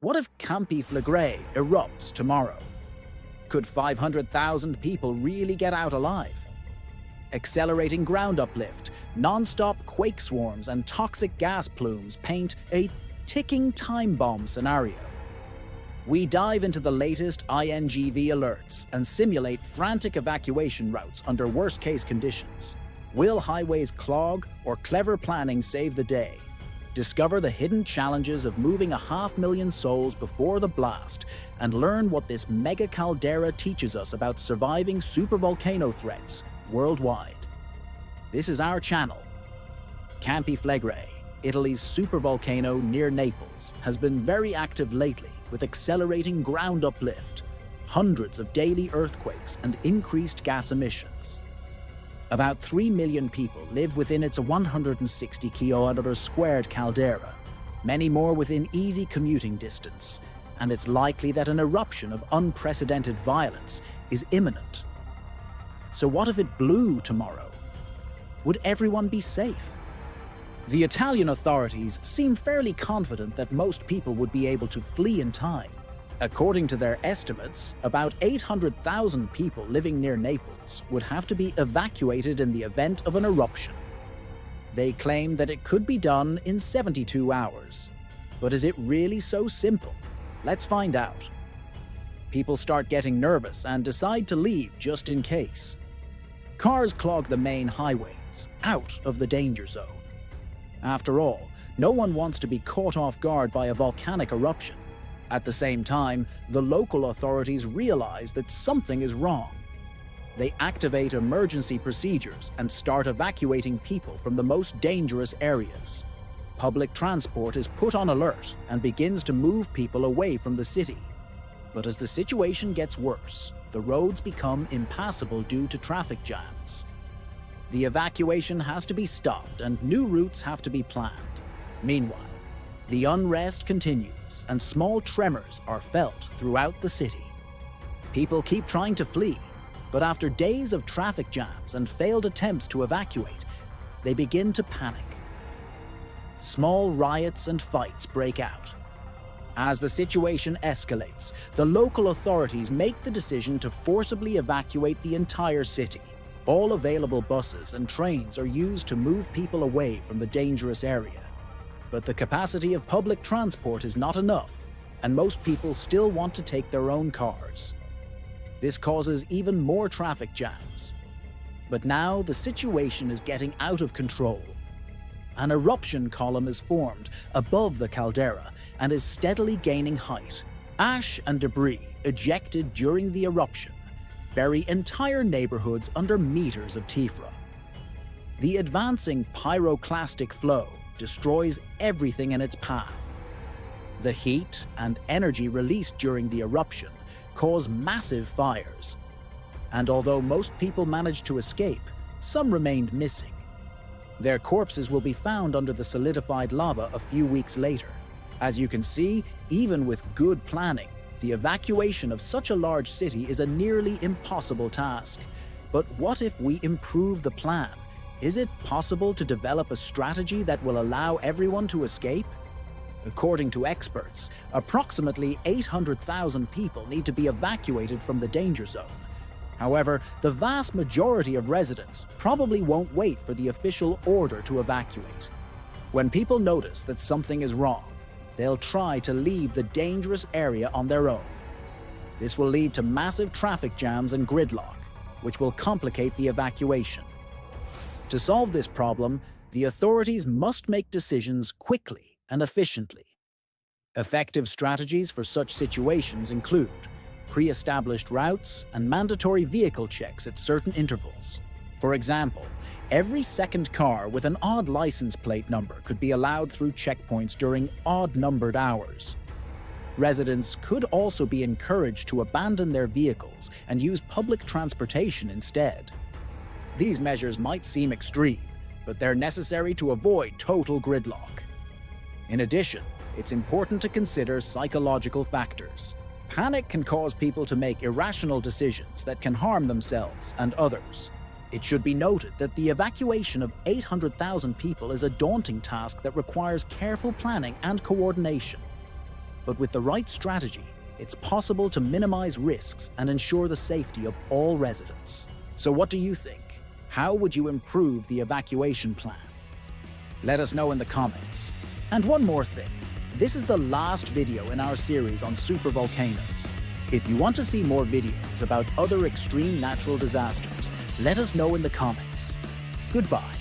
What if Campi Flegrei erupts tomorrow? Could 500,000 people really get out alive? Accelerating ground uplift, non-stop quake swarms and toxic gas plumes paint a ticking time bomb scenario. We dive into the latest INGV alerts and simulate frantic evacuation routes under worst-case conditions. Will highways clog or clever planning save the day? Discover the hidden challenges of moving 500,000 souls before the blast and learn what this mega caldera teaches us about surviving supervolcano threats worldwide. This is our channel. Campi Flegrei, Italy's supervolcano near Naples, has been very active lately with accelerating ground uplift, hundreds of daily earthquakes and increased gas emissions. About 3 million people live within its 160 kilometers squared caldera, many more within easy commuting distance, and it's likely that an eruption of unprecedented violence is imminent. So what if it blew tomorrow? Would everyone be safe? The Italian authorities seem fairly confident that most people would be able to flee in time. According to their estimates, about 800,000 people living near Naples would have to be evacuated in the event of an eruption. They claim that it could be done in 72 hours. But is it really so simple? Let's find out. People start getting nervous and decide to leave just in case. Cars clog the main highways, out of the danger zone. After all, no one wants to be caught off guard by a volcanic eruption. At the same time, the local authorities realize that something is wrong. They activate emergency procedures and start evacuating people from the most dangerous areas. Public transport is put on alert and begins to move people away from the city. But as the situation gets worse, the roads become impassable due to traffic jams. The evacuation has to be stopped and new routes have to be planned. Meanwhile, the unrest continues and small tremors are felt throughout the city. People keep trying to flee, but after days of traffic jams and failed attempts to evacuate, they begin to panic. Small riots and fights break out. As the situation escalates, the local authorities make the decision to forcibly evacuate the entire city. All available buses and trains are used to move people away from the dangerous area. But the capacity of public transport is not enough, and most people still want to take their own cars. This causes even more traffic jams. But now the situation is getting out of control. An eruption column is formed above the caldera and is steadily gaining height. Ash and debris ejected during the eruption bury entire neighborhoods under meters of tephra. The advancing pyroclastic flow destroys everything in its path. The heat and energy released during the eruption cause massive fires. And although most people managed to escape, some remained missing. Their corpses will be found under the solidified lava a few weeks later. As you can see, even with good planning, the evacuation of such a large city is a nearly impossible task. But what if we improve the plan? Is it possible to develop a strategy that will allow everyone to escape? According to experts, approximately 800,000 people need to be evacuated from the danger zone. However, the vast majority of residents probably won't wait for the official order to evacuate. When people notice that something is wrong, they'll try to leave the dangerous area on their own. This will lead to massive traffic jams and gridlock, which will complicate the evacuation. To solve this problem, the authorities must make decisions quickly and efficiently. Effective strategies for such situations include pre-established routes and mandatory vehicle checks at certain intervals. For example, every second car with an odd license plate number could be allowed through checkpoints during odd-numbered hours. Residents could also be encouraged to abandon their vehicles and use public transportation instead. These measures might seem extreme, but they're necessary to avoid total gridlock. In addition, it's important to consider psychological factors. Panic can cause people to make irrational decisions that can harm themselves and others. It should be noted that the evacuation of 800,000 people is a daunting task that requires careful planning and coordination. But with the right strategy, it's possible to minimize risks and ensure the safety of all residents. So what do you think? How would you improve the evacuation plan? Let us know in the comments. And one more thing, this is the last video in our series on supervolcanoes. If you want to see more videos about other extreme natural disasters, let us know in the comments. Goodbye.